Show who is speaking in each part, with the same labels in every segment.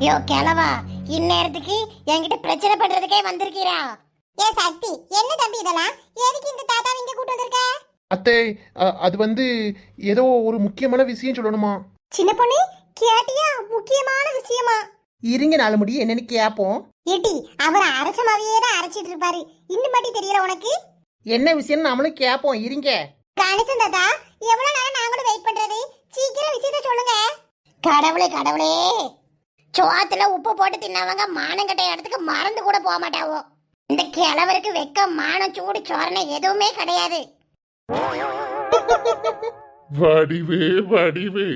Speaker 1: யோ கிழவா, இந்நேரத்துக்கு என்கிட்ட பிரச்சனை பண்றதுக்கே வந்திருக்கீரா? ஏ சக்தி, என்ன தம்பி இதெல்லாம்? எதுக்கு இந்த தாத்தா இங்க கூட்டு வந்திருக்க?
Speaker 2: அத்தை, அது வந்து ஏதோ ஒரு முக்கியமான விஷயம் சொல்லணுமா?
Speaker 1: சின்ன பொண்ணு, கேட்டியா? முக்கியமான விஷயமா?
Speaker 2: இருங்க, நாலு முடி என்னன்னு கேப்போம்.
Speaker 1: ஏட்டி, அவர் அரசமாவே தான் அரைச்சிட்டு இருப்பாரு. இன்னும் மட்டும் தெரியல உனக்கு?
Speaker 2: என்ன விஷயம் நம்மளும் கேப்போம், இருங்க.
Speaker 1: கணேசன் தாத்தா, எவ்வளவு நேரம் நாங்களும் வெயிட் பண்றது? சீக்கிரம் விஷயத்த சொல்லுங்க. கடவுளே கடவுளே, சோத்துல உப்பு போட்டு தின்னவங்க மானங்கட்ட இடத்துக்கு மறந்து கூட போக மாட்டாவோ. இந்த கிழவருக்கு வெக்க மானம் சூடு சோரணை எதுவுமே கிடையாது.
Speaker 3: வடிவே வடிவே,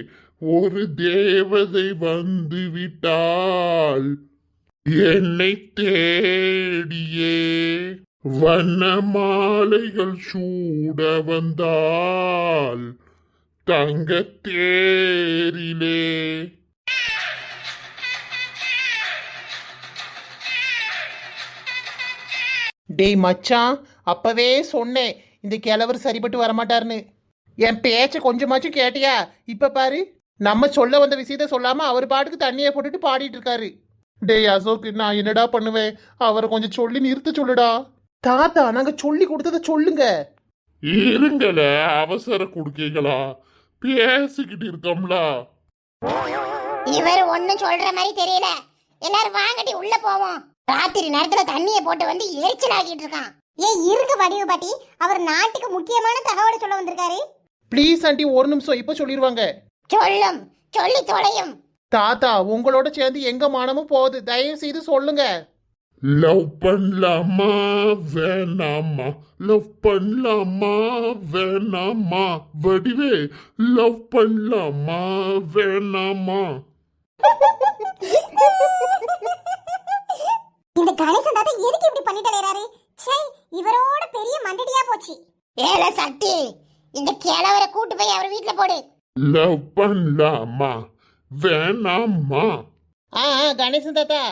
Speaker 3: ஒரு தேவதை வந்து விட்டாள் என்னை தேடியே, வண்ண மாலைகள் சூட வந்தாள் தங்கத்தேரிலே.
Speaker 2: டேய் மச்சான், அப்பவே சொன்னேன் இந்த கிழவர் சரிப்பட்டு வரமாட்டாருன்னு. என் பேச்ச கொஞ்சமாச்சும் கேட்டியா? இப்ப பாரு, நம்ம சொல்ல வந்த விஷயத்த சொல்லாம அவர் பாட்டுக்கு தண்ணியை போட்டுட்டு பாடிட்டு இருக்காரு. டேய் அசோக், நான் என்னடா பண்ணுவேன்? அவரை கொஞ்சம் சொல்லி நிறுத்த சொல்லுடா. தாத்தா, நாங்க சொல்லி கொடுத்தத சொல்லுங்க.
Speaker 3: இருங்கள, அவசர குடுக்கீங்களா? பேசிக்கிட்டு இருக்கோம்ல.
Speaker 1: இவர் ஒண்ணும் சொல்ற மாதிரி தெரியல. எல்லாரும் வாங்கடி உள்ள போவோம். ராத்திரி நேரத்துல தண்ணிய போட்டு வந்து எரிச்சல் ஆகிட்டு இருக்கான். ஏன் இருக்கு வடிவு பாட்டி, அவர் நாட்டுக்கு முக்கியமான தகவலை சொல்ல வந்திருக்காரு.
Speaker 2: ப்ளீஸ் ஆண்டி, ஒரு நிமிஷம், இப்ப சொல்லிடுவாங்க.
Speaker 1: சொல்லும், சொல்லி தொலையும்.
Speaker 2: தாத்தா, உங்களோட சேர்ந்து எங்க மானமும் போகுது, தயவு செய்து சொல்லுங்க.
Speaker 3: லவ் பண்ணலாமா வேணாமா? லவ் பண்ணலாமா வேணாமா? வடிவே, லவ் பண்ணலாமா வேணாமா?
Speaker 1: இந்த கணேசன் தாத்தா எதுக்கு இப்படி பண்ணிட்டேறாரு? சே, இவரோட பெரிய மண்டடியா போச்சு. ஏல சக்தி, இந்த கிழவரை கூட்டு போய் அவர் வீட்ல போடு.
Speaker 3: லவ் பண்ணலாமா வேணாமா?
Speaker 2: கணேசன் தாத்தா,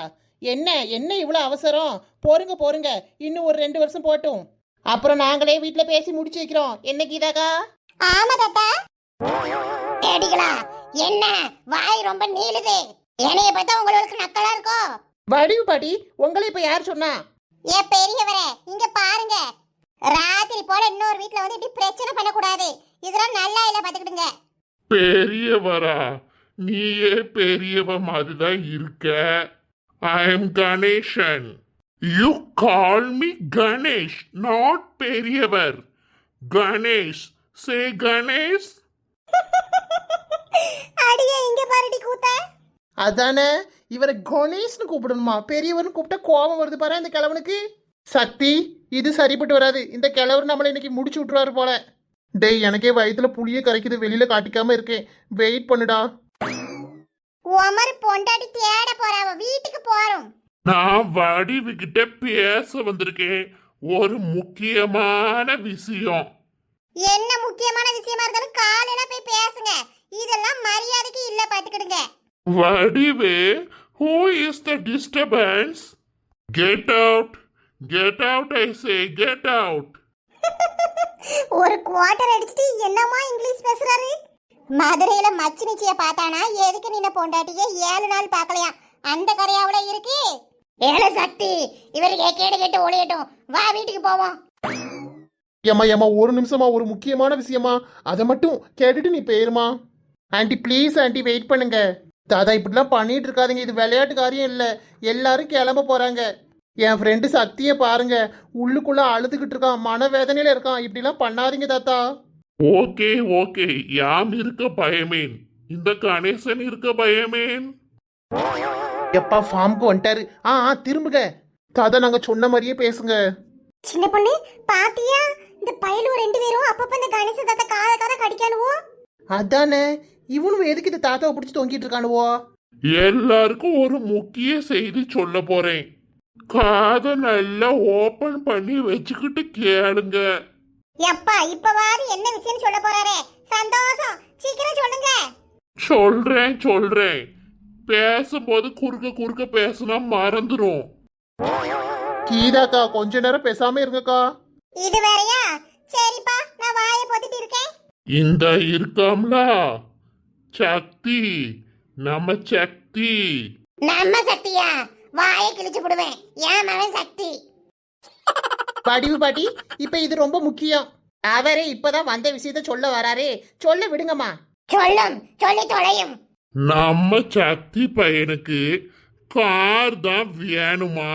Speaker 2: என்ன என்ன இவ்வளவு அவசரம்? போருங்க போருங்க, இன்னும் ஒரு 2 வருஷம் போட்டும், அப்புறம் நாங்களே வீட்டுல பேசி முடிச்சு வைக்கிறோம். என்ன கீதாக்கா?
Speaker 1: ஆமா தாத்தா. ஏடிகளா, என்ன வாய் ரொம்ப நீளுது? என்னைய பார்த்தா உங்களுக்கு நக்கலா இருக்கோ?
Speaker 2: வடிவு பாட்டி, உங்களை இப்ப யார் சொன்னா?
Speaker 1: ஏ பெரியவரே, இங்க பாருங்க. ராத்திரி போல இன்னொரு வீட்ல வந்து இப்படி பிரச்சனை பண்ணக்கூடாது. இதெல்லாம் நல்லா இல்ல, பாத்துக்கிடுங்க.
Speaker 3: பெரியவரா? நீயே பெரியவ மாதிரிதான் இருக்க. I am Ganeshan. You call me Ganesh, not பெரியவர். Ganesh. Say Ganesh.
Speaker 1: அடியே, இங்க பாருடி கூத்த.
Speaker 2: அதானே, இவரை கணேஷ்னு கூப்பிடணுமா? பெரியவர்னு கூப்பிட்டா கோபம் வருது பாரு இந்த கிழவனுக்கு. சக்தி, இது சரிப்பட்டு வராது. இந்த கிழவர் நம்மளை இன்னைக்கு முடிச்சு விட்டுருவாரு போல. டேய், எனக்கே வயிற்றுல புளிய கரைக்குது, வெளியில காட்டிக்காம இருக்கேன். வெயிட் பண்ணுடா.
Speaker 1: உமர் பொண்டாட்டி தேட போறாவ, வீட்டுக்கு போறோம்.
Speaker 3: நான் வடிவுகிட்ட பேச வந்திருக்கேன். ஒரு முக்கியமான விஷயம்.
Speaker 1: என்ன முக்கியமான விஷயமா இருந்தாலும் காலையில போய் பேசுங்க. இதெல்லாம் மரியாதைக்கு இல்ல, பாத்துக்கிடுங்க.
Speaker 3: வடிவு, who is the disturbance? Get out. Get out, I say, get out.
Speaker 1: ஒரு குவார்டர் அடிச்சிட்டு என்னமா இங்கிலீஷ் பேசுறாரு? மதுரையில மச்சு நிச்சய பார்த்தானா? எதுக்கு நின்ன பொண்டாட்டியே 7 நாள் பார்க்கலையா? அந்த கரையாவுல இருக்கு. ஏல சக்தி, இவர் கேடு கேட்டு ஓடியட்டும். வா, வீட்டுக்கு போவோம்.
Speaker 2: ஏமா ஏமா, ஒரு நிமிஷமா, ஒரு முக்கியமான விஷயமா, அதை மட்டும் கேட்டுட்டு நீ போயிருமா. ஆண்டி ப்ளீஸ் ஆண்டி, வெயிட் பண்ணுங்க. தாதா, இப்படிலாம் பண்ணிட்டு இருக்காதீங்க, இது விளையாட்டு காரியம் இல்லை. எல்லாரும் கிளம்ப போறாங்க. என் ஃப்ரெண்டு சக்தியை பாருங்க, உள்ளுக்குள்ள அழுதுகிட்டு இருக்கான், மனவேதனையில இருக்கான். இப்படிலாம் பண்ணாதீங்க தாத்தா.
Speaker 3: ஓகே ஓகே, யாம் இருக்க பயமேன், இந்த கணேசன் இருக்க பயமேன்.
Speaker 2: எப்பா ஃபார்முக்கு வந்துட்டாரு. திரும்புங்க தாத்தா, நாங்க சொன்ன மாதிரியே பேசுங்க.
Speaker 1: சின்ன பொண்ணு, பாத்தியா? இந்த பயலு 2 பேரும் அப்பப்ப இந்த கணேச தாத்தா காத கடிக்கானுவோ.
Speaker 2: அதானே, இவனும் எதுக்கு இந்த தாத்தாவை பிடிச்சி தொங்கிட்டு இருக்கானுவோ?
Speaker 3: எல்லாருக்கும் ஒரு முக்கிய செய்தி சொல்ல போறேன். காதை நல்லா ஓபன் பண்ணி வச்சுக்கிட்டு கேளுங்க.
Speaker 1: எப்பா, இப்பவாது என்ன விஷயம் சொல்ல போறாரே? சந்தோஷம், சீக்கிரம் சொல்லுங்க.
Speaker 3: சொல்றேன். பேசும்போது குறுக்க பேசுனா மறந்துரும்.
Speaker 2: கீதாக்கா, கொஞ்ச நேரம் பேசாம இருங்கக்கா.
Speaker 1: இது வேறயா? சரிப்பா, நான் வாயை பொத்திட்டு இருக்கேன்.
Speaker 3: இந்த இருக்காம்ல சக்தி, நம்ம சக்தி.
Speaker 1: நம்ம சக்தியா வாயை கிழிச்சு விடுவேன். ஏன் மகன் சக்தி?
Speaker 2: வடிவு பாட்டி இப்ப இது ரொம்ப முக்கியம். அவரே இப்பதான் வந்த விஷயத்த சொல்ல வராரே, சொல்ல விடுங்கம்மா.
Speaker 1: சொல்லும், சொல்லி தொலையும்.
Speaker 3: நம்ம சக்தி பையனுக்கு கார் தான் வேணுமா?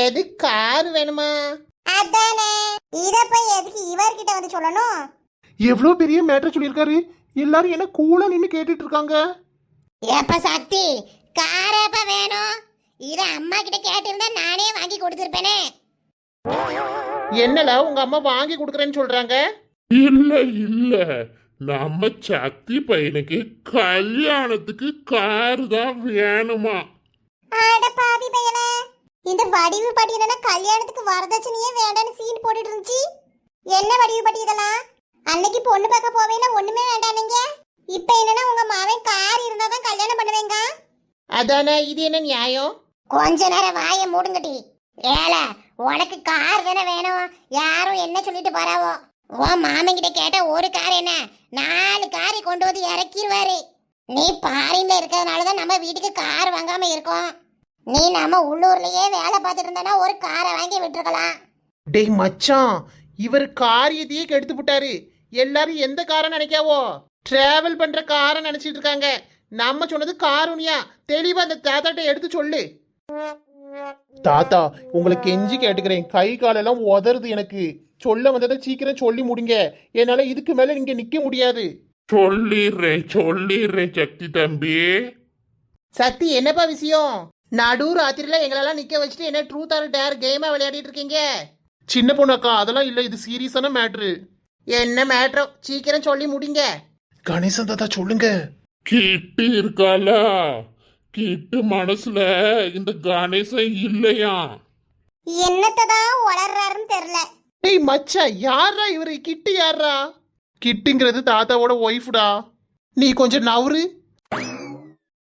Speaker 2: எது கார் வேணுமா?
Speaker 1: அதானே, இத போய் எதுக்கு இவர்கிட்ட வந்து சொல்லணும்?
Speaker 2: எவ்வளவு பெரிய மேட்டர் சொல்லியிருக்காரு. எல்லாரும் என்ன கூலா நின்னு கேட்டுட்டு இருக்காங்க.
Speaker 1: ஏப்ப சக்தி, காரப்ப வேணும். இத அம்மா கிட்ட கேட்டிருந்தா நானே வாங்கி கொடுத்திருப்பேனே.
Speaker 2: என்னல உங்க அம்மா வாங்கி கொடுக்குறேன்னு சொல்றாங்க?
Speaker 3: இல்ல இல்ல, நம்ம சக்தி பையனுக்கு கல்யாணத்துக்கு கார் தான் வேணுமா?
Speaker 1: அட பாவி பையனே, இந்த வடிவு பாட்டி என்னன்னா கல்யாணத்துக்கு வரதட்சணையே வேண்டான்னு சீன் போட்டுட்டு இருந்துச்சு. என்ன வடிவு பாட்டி இதெல்லாம்? அன்னைக்கு பொண்ணு பார்க்க போவேல ஒண்ணுமே வேண்டானீங்க. இப்ப என்னன்னா உங்க மாவன் கார் இருந்தாதான் கல்யாணம் பண்ணுவேங்க.
Speaker 2: அதானே, இது என்ன நியாயம்?
Speaker 1: கொஞ்ச நேரம் வாயை மூடுங்கட்டி. ஏல, உனக்கு கார் தானே வேணும். யாரும் என்ன சொல்லிட்டு போறாவோ? உன் மாமன் கிட்ட கேட்ட ஒரு கார் என்ன 4 காரை கொண்டு வந்து இறக்கிடுவாரு. நீ பாரின்ல இருக்கிறதுனாலதான் நம்ம வீட்டுக்கு கார் வாங்காம இருக்கோம். நீ நம்ம உள்ளூர்லயே வேலை பார்த்துட்டு இருந்தானா ஒரு காரை வாங்கி விட்டுருக்கலாம்.
Speaker 2: டேய் மச்சான், இவர் காரியத்தையே கெடுத்து விட்டாரு. எல்லாரும் எந்த காரை நினைக்காவோ? டிராவல் பண்ற காரை நினைச்சிட்டு இருக்காங்க. நம்ம சொன்னது காருனியா. தெளிவா அந்த தாத்தாட்ட எடுத்து சொல்லு. தாத்தா, உங்களுக்கு கெஞ்சி கேட்டுக்கிறேன். கை காலெல்லாம் உதறுது எனக்கு. சொல்ல வந்ததை சீக்கிரம் சொல்லி முடிங்க. என்னால இதுக்கு மேல இங்க நிக்க முடியாது.
Speaker 3: சொல்லிடுறேன் சக்தி தம்பி.
Speaker 2: சக்தி, என்னப்பா விஷயம்? நடு ராத்திரில எங்களெல்லாம் நிக்க வச்சுட்டு என்ன ட்ரூத் ஆர் டேர் கேமா விளையாடிட்டு இருக்கீங்க? சின்ன பொண்ணு அக்கா, அதெல்லாம் இல்ல. இது சீரியஸான மேட்ரு. என்ன மேட்ரோ, சீக்கிரம் சொல்லி முடிங்க. கணேசன் தாத்தா சொல்லுங்க.
Speaker 3: கிட்டு இருக்கால, கிட்டு மனசுல இந்த கணேசன் இல்லையா?
Speaker 1: என்னத்தான் வளர்றாருன்னு தெரியல.
Speaker 2: டேய் மச்சான், யாரா இவரு? கிட்டு யாரா? கிட்டுங்கிறது தாத்தாவோட ஒய்ஃப்டா. நீ கொஞ்சம் நவரு.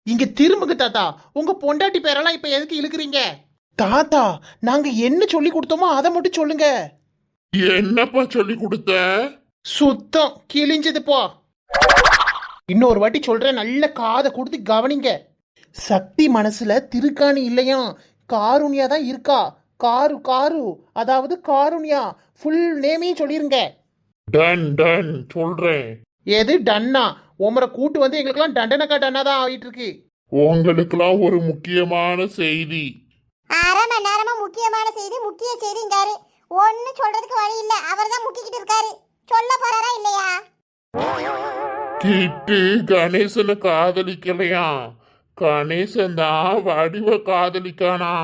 Speaker 2: இங்க திரும்புங்க தாத்தா. உங்க பொண்டாட்டி பேரெல்லாம் இப்ப எதுக்கு இழுக்குறீங்க? தாத்தா, நாங்க என்ன சொல்லி கொடுத்தோமோ அதை மட்டும் சொல்லுங்க.
Speaker 3: என்னப்பா சொல்லி கொடுத்த?
Speaker 2: சுத்தம் கிழிஞ்சது போ. இன்னொரு வாட்டி சொல்றேன், நல்ல காதை கொடுத்து கவனிங்க. சக்தி மனசுல திருக்காணி இல்லையா, காருண்யா தான் இருக்கா. காரு அதாவது காருண்யா. ஃபுல் நேமையும் சொல்லிருங்க.
Speaker 3: டன் சொல்றேன்.
Speaker 2: எது டன்னா? உமரை கூட்டு வந்து எங்களுக்கெல்லாம் டண்டனக்கா டன்னா தான் ஆகிட்டு இருக்கு.
Speaker 3: உங்களுக்கெல்லாம் ஒரு முக்கியமான செய்தி.
Speaker 1: அரை மணி நேரமா முக்கியமான செய்தி முக்கிய செய்திங்காரு. ஒன்னு சொல்றதுக்கு வழி இல்ல. அவர் தான் முக்கிக்கிட்டு இருக்காரு. சொல்ல போறாரா இல்லையா?
Speaker 3: கிட்டு கணேசனை காதலிக்கலையா, கணேசன் தான் வடிவ காதலிக்கானா?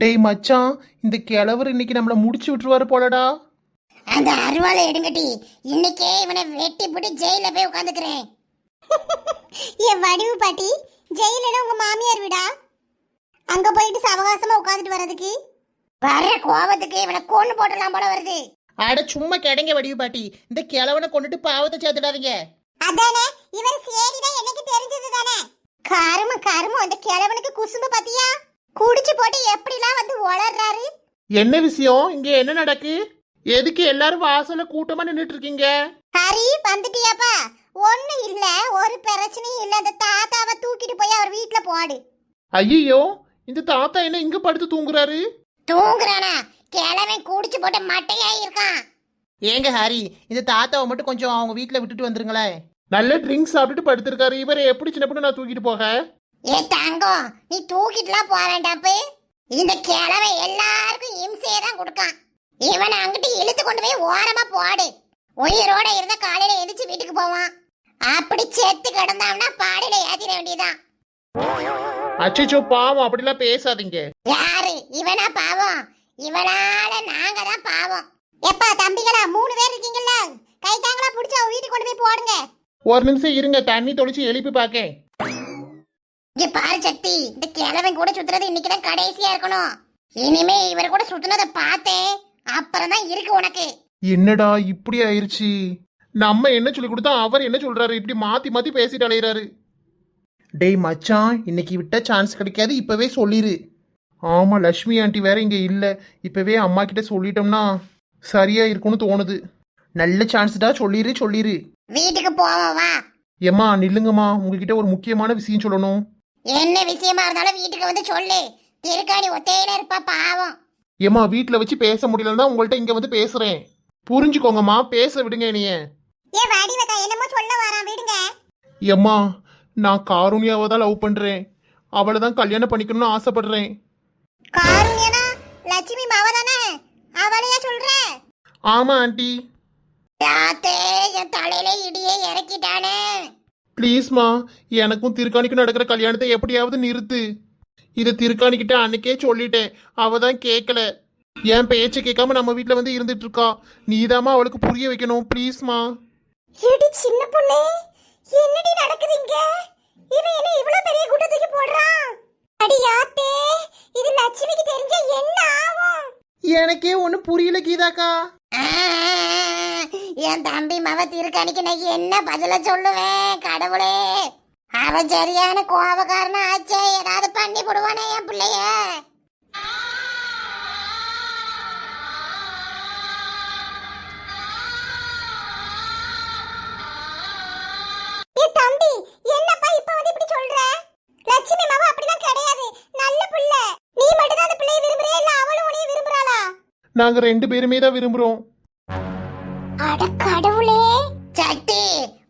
Speaker 2: டேய் மச்சான், இந்த கிழவர் இன்னைக்கு நம்மள முடிச்சு விட்டுருவாரு போலடா.
Speaker 1: அந்த அருவாளை எடுங்கட்டி. இன்னைக்கே இவனை வெட்டி போட்டு ஜெயில போய் உட்காந்துக்கிறேன். என் வடிவு பாட்டி, ஜெயில உங்க மாமியார் வீடா? அங்க போயிட்டு சவகாசமா உட்காந்துட்டு வர்றதுக்கு வர்ற கோபத்துக்கு இவனை கொண்டு போட்டலாம் போல வருது.
Speaker 2: அட சும்மா கிடைங்க வடிவு பாட்டி. இந்த கிழவனை கொண்டுட்டு பாவத்தை சேர்த்துடாதீங்க.
Speaker 1: அதானே, இவர் சேரிதான் எனக்கு தெரிஞ்சது தானே. கரும அந்த கிழவனுக்கு குசும்பு பாத்தியா? குடிச்சு போட்டு எப்படிலாம் வந்து வளர்றாரு.
Speaker 2: என்ன விஷயம்? இங்க என்ன நடக்கு? எதுக்கு எல்லாரும் வாசல்ல கூட்டமா நின்னுட்டு இருக்கீங்க?
Speaker 1: ஹரி, வந்துட்டியாப்பா? ஒண்ணு இல்ல, ஒரு பிரச்சனையும் இல்ல. அந்த தாத்தாவை தூக்கிட்டு போய் அவர் வீட்டுல போடு.
Speaker 2: ஐயோ, இந்த தாத்தா என்ன இங்க படுத்து தூங்குறாரு?
Speaker 1: தூங்குறானா? கிழவன் குடிச்சு போட்ட மட்டையா இருக்கான்.
Speaker 2: ஏங்க ஹரி, இந்த தாத்தாவை மட்டும் கொஞ்சம் அவங்க வீட்டுல விட்டுட்டு வந்துருங்களேன். நல்ல ட்ரிங்க்ஸ் சாப்பிட்டுட்டு படுத்திருக்காரு. இவரை எப்படி சின்ன பொண்ணு நான் தூக்கிட்டு போக?
Speaker 1: ஏ தங்கம், நீ தூக்கிட்டுலாம் போக வேண்டாம். இந்த கிழவன் எல்லாருக்கும் இம்சையை தான் கொடுக்கான். இவனை அங்கிட்டு இழுத்து கொண்டு போய் ஓரமா போடு. உயிரோட இருந்த காலையில எந்திரிச்சு வீட்டுக்கு போவான். அப்படி செத்து கிடந்தான்னா பாடையில ஏத்திட வேண்டியதான்.
Speaker 2: அச்சோ பாவம், அப்படிலாம் பேசாதீங்க.
Speaker 1: யாரு இவனா பாவம்? இவனால நாங்க தான் பாவம். எப்பா தம்பிகளா, 3 பேர் இருக்கீங்கல்ல, கை தாங்களா புடிச்சு அவ வீட்டுக்கு கொண்டு போய் போடுங்க.
Speaker 2: ஒரு நிமிஷம் இருங்க, தண்ணி தொளிச்சு எழுப்பி பாக்கேன்.
Speaker 1: இங்க பாரு சக்தி, இந்த கிழவன் கூட சுத்துறது இன்னைக்குதான் கடைசியா இருக்கணும். இனிமே இவர் கூட சுத்துனதை பார்த்தேன், அப்புறம் தான் இருக்கு உனக்கு.
Speaker 2: என்னடா இப்படி ஆயிருச்சு? நம்ம என்ன சொல்லி கொடுத்தா அவர் என்ன சொல்றாரு? இப்படி மாத்தி மாத்தி பேசிட்டு அலையிறாரு. டேய் மச்சான், இன்னைக்கு விட்ட சான்ஸ் கிடைக்காது, இப்பவே சொல்லிரு. ஆமா, லக்ஷ்மி ஆண்டி வேற இங்க இல்ல. இப்பவே அம்மா கிட்ட சொல்லிட்டோம்னா சரியா இருக்கும்னு தோணுது. நல்ல சான்ஸ்டா, சொல்லிரு சொல்லிரு.
Speaker 1: வீட்டுக்கு போவோம் வா.
Speaker 2: ஏம்மா நில்லுங்கம்மா, உங்ககிட்ட ஒரு முக்கியமான விஷயம் சொல்லணும்.
Speaker 1: என்ன விஷயமா இருந்தாலும் வீட்டுக்கு வந்து சொல்லு. திருக்காணி ஒத்தையில இருப்பா பாவம்.
Speaker 2: ஏம்மா வீட்டில் வச்சு பேச முடியலன்னு தான் உங்கள்கிட்ட இங்க வந்து பேசுறேன். புரிஞ்சுக்கோங்கம்மா, பேச விடுங்க என்னைய.
Speaker 1: ஏ வடிவக்கா என்னமோ சொல்ல வரான் விடுங்க.
Speaker 2: ஏம்மா நான் காருண்யாவை தான் லவ் பண்றேன். அவளை தான் கல்யாணம் பண்ணிக்கணும்னு ஆசைப்படுறேன்.
Speaker 1: காருண்யனா லட்சுமி மாவ தானே, அவளையா சொல்ற?
Speaker 2: ஆமா ஆண்டி.
Speaker 1: யாத்தே என் தலையில இடியே இறக்கிட்டானே.
Speaker 2: ப்ளீஸ்மா, எனக்கும் திருக்காணிக்கும் நடக்கிற கல்யாணத்தை எப்படியாவது நிறுத்து. இதை திருக்காணிக்கிட்ட அன்னைக்கே சொல்லிட்டேன், அவ தான் கேட்கல. என் பேச்சை கேட்காம நம்ம வீட்டில் வந்து இருந்துட்டு இருக்கா. நீதாம்மா அவளுக்கு புரிய வைக்கணும், ப்ளீஸ்மா.
Speaker 1: ஏடி சின்ன பொண்ணு, என்னடி நடக்குது இங்க? இவன் என்ன இவ்வளவு பெரிய கூட்டத்துக்கு போடுறான்? அடி யாத்தே, இது லட்சுமிக்கு தெரிஞ்சா என்ன ஆகும்?
Speaker 2: எனக்கே ஒன்றும் புரியல கீதாக்கா.
Speaker 1: என் தம்பி மவ திருக்கணிக்கு நான் என்ன பதில சொல்லுவேன் கடவுளே? அவன் சரியான கோபக்காரனா ஆச்சே, ஏதாவது பண்ணி போடுவானே என் பிள்ளைய. தம்பி என்னப்பா இப்ப வந்து இப்படி சொல்ற? லட்சுமி மாமா அப்படிலாம் கிடையாது, நல்ல பிள்ளை. நீ மட்டும் தான் அந்த பிள்ளையை விரும்புறியா இல்ல அவளும் உன்னைய விரும்புறாளா?
Speaker 2: நாங்க 2 பேருமே தான் விரும்புறோம்.
Speaker 1: அட கடவுளே, சட்டி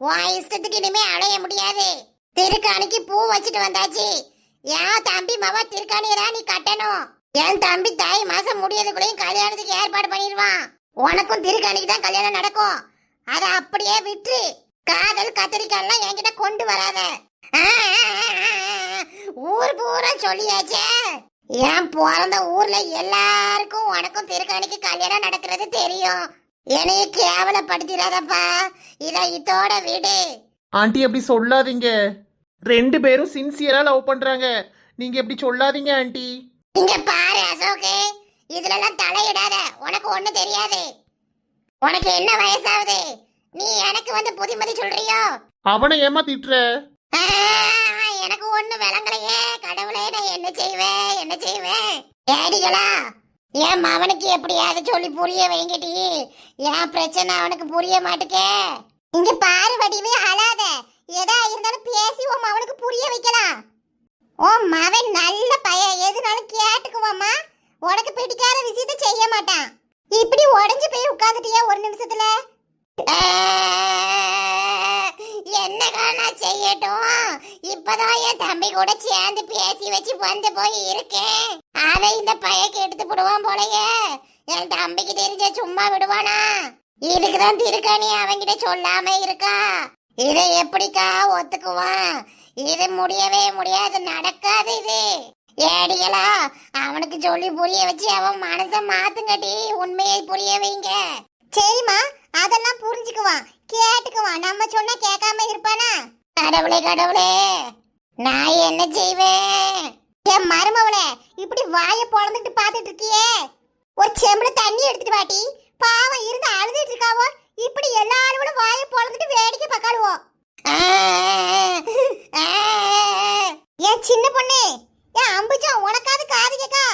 Speaker 1: உன் இஷ்டத்துக்கு இனிமே அலைய முடியாது. திருக்காணிக்கு பூ வச்சுட்டு வந்தாச்சு. என் தம்பி மாமா திருக்காணியை தான் நீ கட்டணும். என் தம்பி தாய் மாசம் முடியதுக்குள்ளேயும் கல்யாணத்துக்கு ஏற்பாடு பண்ணிடுவான். உனக்கும் திருக்காணிக்கு தான் கல்யாணம் நடக்கும். அதை அப்படியே விட்டு காதல் கத்திரிக்காய்லாம் என்கிட்ட கொண்டு வராத. ஊர் பூரா சொல்லியாச்சே. என் பிறந்த ஊர்ல எல்லாருக்கும் உனக்கும் திருக்காணிக்கு கல்யாணம் நடக்கிறது தெரியும். என்னைய கேவலப்படுத்திடாதப்பா. இதை இதோட விடு.
Speaker 2: ஆண்டி அப்படி சொல்லாதீங்க. 2 பேரும் சின்சியரா லவ் பண்றாங்க. நீங்க எப்படி சொல்லாதீங்க ஆண்டி.
Speaker 1: இங்க பாரு அசோக்கு, இதுலலாம் தலையிடாத. உனக்கு ஒண்ணு தெரியாது. உனக்கு என்ன வயசாகுது? நீ எனக்கு வந்து புதிமதி சொல்றியோ?
Speaker 2: அவனை ஏமா திட்டுற?
Speaker 1: எனக்கு ஒண்ணு விளங்கலையே கடவுளே. நான் என்ன செய்வேன்? ஏடிகளா, என் மவனுக்கு எப்படியாவது சொல்லி புரிய வைங்கடி. என் பிரச்சனை அவனுக்கு புரிய மாட்டுக்கே. இங்க பாரு வடிவே, அழாத. எதா இருந்தாலும் பேசி உன் மவனுக்கு புரிய வைக்கலாம். உன் மவன் நல்ல பையன், எதுனாலும் கேட்டுக்குவாமா. உனக்கு பிடிக்காத விஷயத்த செய்ய மாட்டான். இப்படி உடஞ்சு போய் உட்காந்துட்டியா ஒரு நிமிஷத்துல? என்னக்கா நான் செய்யட்டும்? இப்பதான் என் தம்பி கூட சேர்ந்து பேசி வச்சு வந்து போய் இருக்கேன். அதை இந்த பையக்கு எடுத்து போடுவான் போலயே. என் தம்பிக்கு தெரிஞ்ச சும்மா விடுவானா? இதுக்குதான் திருக்காணி அவங்கிட்ட சொல்லாம இருக்கா. இதை எப்படிக்கா ஒத்துக்குவான்? இது முடியவே முடியாது, நடக்காது இது. ஏடிகளா, அவனுக்கு சொல்லி புரிய வச்சு அவன் மனச மாத்துங்கடி. உண்மையை புரிய வைங்க. சரிம்மா, அதெல்லாம் புரிஞ்சுக்குவான், கேட்டுக்குவான். நம்ம சொன்னா கேட்காம இருப்பானா? கடவுளே, நான் என்ன செய்வேன்? என் மருமவளே, இப்படி வாயை பொழந்துட்டு பாத்துட்டு இருக்கியே, ஒரு செம்புல தண்ணி எடுத்துட்டு வாட்டி. பாவம் இருந்து அழுதுட்டு இருக்காவோ. இப்படி எல்லாரும் வாயை பொழந்துட்டு வேடிக்கை பார்க்காளுவோ. ஏன் சின்ன பொண்ணு, ஏன் அம்புஜா, உனக்காவது காது கேக்கா?